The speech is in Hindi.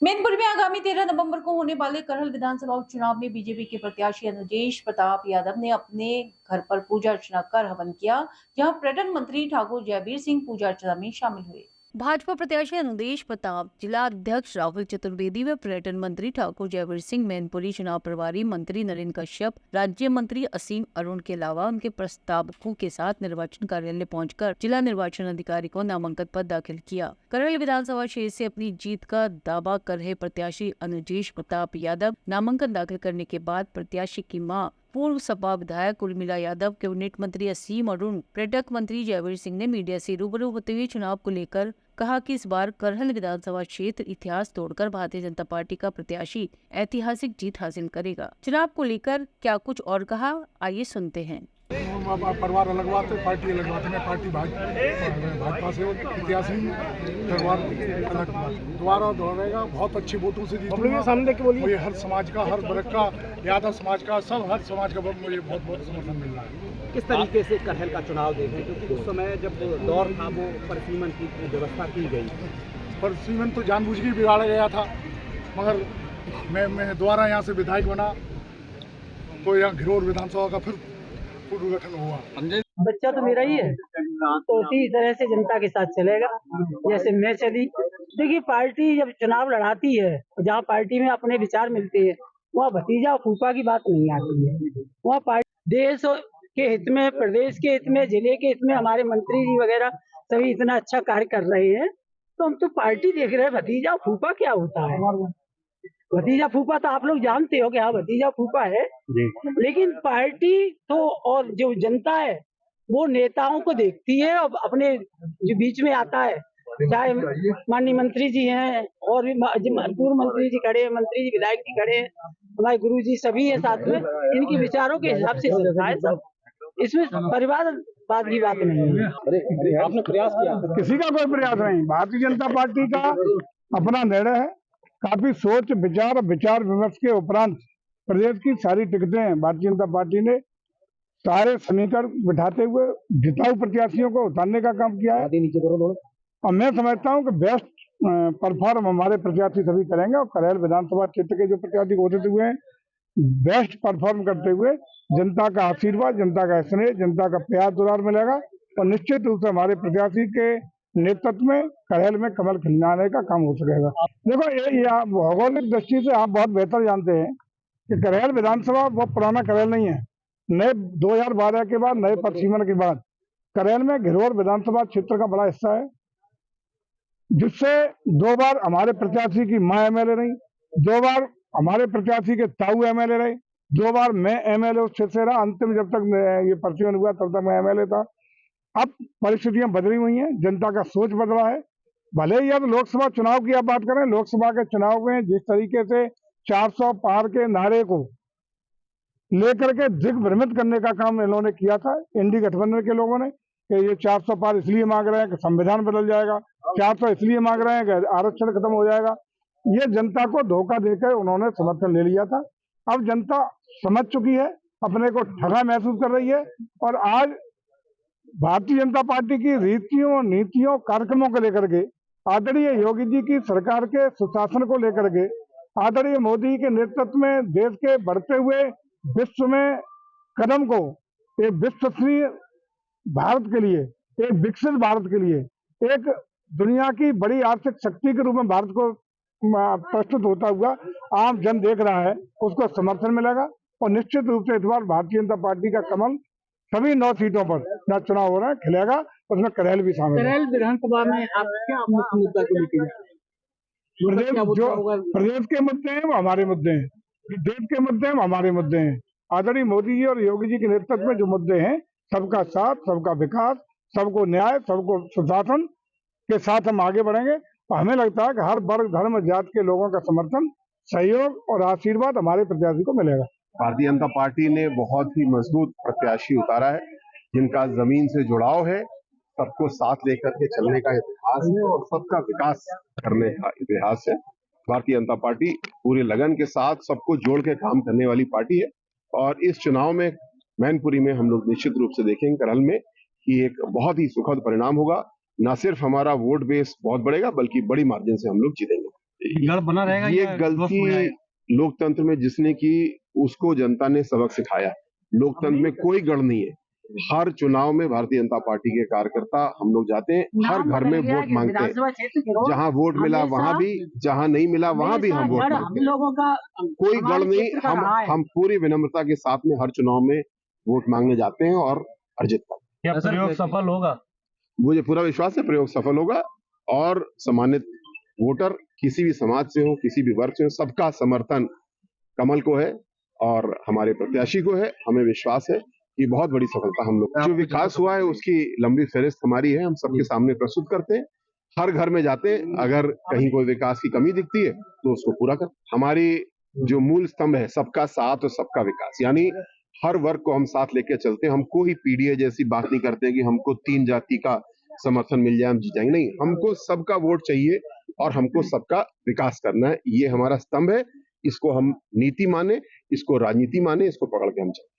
मैनपुरी में आगामी 13 नवंबर को होने वाले करहल विधानसभा उपचुनाव में बीजेपी के प्रत्याशी अनुजेश प्रताप यादव ने अपने घर पर पूजा अर्चना कर हवन किया, जहां पर्यटन मंत्री ठाकुर जयवीर सिंह पूजा अर्चना में शामिल हुए। भाजपा प्रत्याशी अनुदेश प्रताप, जिला अध्यक्ष राहुल चतुर्वेदी व पर्यटन मंत्री ठाकुर जयवीर सिंह, मैनपुरी चुनाव प्रभारी मंत्री नरेंद्र कश्यप, राज्य मंत्री असीम अरुण के अलावा उनके प्रस्तावकों के साथ निर्वाचन कार्यालय पहुंचकर जिला निर्वाचन अधिकारी को नामांकन पत्र दाखिल किया। करहल विधानसभा क्षेत्र से अपनी जीत का दावा कर रहे प्रत्याशी अनुजेश प्रताप यादव नामांकन दाखिल करने के बाद प्रत्याशी की मां पूर्व सपा विधायक उर्मिला यादव, कैबिनेट मंत्री असीम अरुण, पर्यटक मंत्री जयवीर सिंह ने मीडिया से रूबरू होते हुए चुनाव को लेकर कहा कि इस बार करहल विधानसभा क्षेत्र इतिहास तोड़कर भारतीय जनता पार्टी का प्रत्याशी ऐतिहासिक जीत हासिल करेगा। चुनाव को लेकर क्या कुछ और कहा, आइए सुनते हैं। परिवार अलग बात है, पार्टी अलग बात है। मैं पार्टी भाजपा से इतिहास ही परिवार अलग बात है। दोबारा दोहराएगा, बहुत अच्छे वोटों से जीतूंगा। सामने के बोलिए, हर समाज का, हर वर्ग का, यादव समाज का, सब हर समाज का मुझे बहुत बहुत समर्थन मिल रहा है। किस तरीके से करहल का चुनाव देखें, क्योंकि उस समय जब दौर था वो परिसीमन की व्यवस्था की गई, परिसीमन तो जानबूझ के बिगाड़ा गया था, मगर मैं दोबारा यहाँ से विधायक बना तो यहाँ घिरोर विधानसभा का फिर गठन हुआ। बच्चा तो मेरा ही है, तो उसी तरह से जनता के साथ चलेगा जैसे मैं चली। देखिए, पार्टी जब चुनाव लड़ाती है, जहाँ पार्टी में अपने विचार मिलते हैं, वहाँ भतीजा फूफा की बात नहीं आती है। वहाँ पार्टी देश के हित में, प्रदेश के हित में, जिले के हित में हमारे मंत्री जी वगैरह सभी इतना अच्छा कार्य कर रहे हैं, तो हम तो पार्टी देख रहे हैं। भतीजा फूफा क्या होता है? भतीजा फूफा तो आप लोग जानते हो कि हाँ भतीजा फूफा है, लेकिन पार्टी तो और जो जनता है वो नेताओं को देखती है और अपने जो बीच में आता है, चाहे माननीय मंत्री जी हैं और भी पूर्व मंत्री जी खड़े हैं, मंत्री जी, विधायक जी खड़े हैं, हमारे गुरु जी सभी है साथ में, इनके विचारों के हिसाब से चलता है सब। इसमें परिवार बात की बात नहीं है। आपने प्रयास किया? किसी का कोई प्रयास नहीं। भारतीय जनता पार्टी का अपना निर्णय है। काफी सोच विचार विमर्श के उपरांत प्रदेश की सारी टिकटें भारतीय जनता पार्टी ने सारे समीकरण बिठाते हुए जिताऊ प्रत्याशियों को उतारने का काम किया है। और मैं समझता हूं कि बेस्ट परफॉर्म हमारे प्रत्याशी सभी करेंगे और करहल विधानसभा क्षेत्र के जो प्रत्याशी घोषित हुए हैं, बेस्ट परफॉर्म करते हुए जनता का आशीर्वाद, जनता का स्नेह, जनता का प्यार दुलार मिलेगा और निश्चित रूप से हमारे प्रत्याशी के नेतृत्व में करहल में कमल खिलाने का काम हो सकेगा। देखो, ये भौगोलिक दृष्टि से आप बहुत बेहतर जानते हैं कि करहल विधानसभा बहुत पुराना करहल नहीं है। नए 2012 के बाद, नए परिसीमन के बाद करहल में घिरोर विधानसभा क्षेत्र का बड़ा हिस्सा है, जिससे 2 बार हमारे प्रत्याशी की मां एमएलए रही, 2 बार हमारे प्रत्याशी के ताऊ एमएलए रहे, 2 बार मैं एमएलए उस क्षेत्र से रहा। अंतिम जब तक ये परिसीमन हुआ तब तक मैं एमएलए था। अब परिस्थितियां बदली हुई हैं, जनता का सोच बदला है। भले ही अब लोकसभा चुनाव की आप बात करें, लोकसभा के चुनाव में जिस तरीके से 400 पार के नारे को लेकर के दिग्भ्रमित करने का काम इन्होंने किया था, इंडी गठबंधन के लोगों ने, कि ये 400 पार इसलिए मांग रहे हैं कि संविधान बदल जाएगा, 400 इसलिए मांग रहे हैं कि आरक्षण खत्म हो जाएगा। ये जनता को धोखा देकर उन्होंने समर्थन ले लिया था। अब जनता समझ चुकी है, अपने को ठगा महसूस कर रही है और आज भारतीय जनता पार्टी की रीतियों, नीतियों, कार्यक्रमों को लेकर के, आदरणीय योगी जी की सरकार के सुशासन को लेकर के, आदरणीय मोदी के नेतृत्व में देश के बढ़ते हुए विश्व में कदम को एक विश्वसनीय भारत के लिए, एक विकसित भारत के लिए, एक दुनिया की बड़ी आर्थिक शक्ति के रूप में भारत को प्रस्तुत होता हुआ आम जन देख रहा है, उसको समर्थन मिलेगा और निश्चित रूप से इस बार भारतीय जनता पार्टी का कमल सभी 9 सीटों पर जहाँ चुनाव हो रहा है खिलेगा, उसमें करहल भी शामिल है। करहल विधानसभा में आप क्या मुख्य मुद्दा को लेकर प्रदेश के मुद्दे हैं वो हमारे मुद्दे हैं, देश के मुद्दे हैं वो हमारे मुद्दे हैं। आदरणीय मोदी जी और योगी जी के नेतृत्व में जो मुद्दे हैं, सबका साथ, सबका विकास, सबको न्याय, सबको सुशासन के साथ हम आगे बढ़ेंगे और हमें लगता है कि हर वर्ग, धर्म, जाति के लोगों का समर्थन, सहयोग और आशीर्वाद हमारे प्रत्याशी को मिलेगा। भारतीय जनता पार्टी ने बहुत ही मजबूत प्रत्याशी उतारा है, जिनका जमीन से जुड़ाव है, सबको साथ लेकर के चलने का इतिहास है और सबका विकास करने का इतिहास है। भारतीय जनता पार्टी पूरे लगन के साथ सबको जोड़ के काम करने वाली पार्टी है और इस चुनाव में मैनपुरी में हम लोग निश्चित रूप से देखेंगे करहल में कि एक बहुत ही सुखद परिणाम होगा। न सिर्फ हमारा वोट बेस बहुत बढ़ेगा, बल्कि बड़ी मार्जिन से हम लोग जीतेंगे। गढ़ बना रहेगा ये या ध्वस्त हो गलती जाएगा? लोकतंत्र में जिसने की उसको जनता ने सबक सिखाया। लोकतंत्र में कोई गढ़ नहीं है। हर चुनाव में भारतीय जनता पार्टी के कार्यकर्ता हम लोग जाते हैं, हर घर में वोट मांगते हैं। विधानसभा क्षेत्र के लोग जहां वोट मिला वहां भी, जहां नहीं मिला वहां भी हम वोट गढ़ मांगते हम हैं। लोगों का कोई गढ़ हमारे नहीं, क्षेत्र का रहा है। हम पूरी विनम्रता के साथ में हर चुनाव में वोट मांगने जाते हैं और अर्जित करते क्या प्रयोग सफल होगा? हैं। मुझे पूरा विश्वास है प्रयोग सफल होगा और सम्मानित वोटर किसी भी समाज से हो, किसी भी वर्ग से हो, सबका समर्थन कमल को है और हमारे प्रत्याशी को है। हमें विश्वास है कि बहुत बड़ी सफलता हम लोग, जो विकास हुआ है उसकी लंबी फहरिस्त हमारी है, हम सबके सामने प्रस्तुत करते हैं। हर घर में जाते हैं, अगर कहीं कोई विकास की कमी दिखती है तो उसको पूरा कर। हमारी जो मूल स्तंभ है सबका साथ और सबका विकास, यानी हर वर्ग को हम साथ लेकर चलते हैं। हम कोई पीडीए जैसी बात नहीं करते हैं कि हमको 3 जाति का समर्थन मिल जाए हम जीत जाएंगे, नहीं, हमको सबका वोट चाहिए और हमको सबका विकास करना है। ये हमारा स्तंभ है, इसको हम नीति माने, इसको राजनीति माने, इसको पकड़ के हम चलते हैं।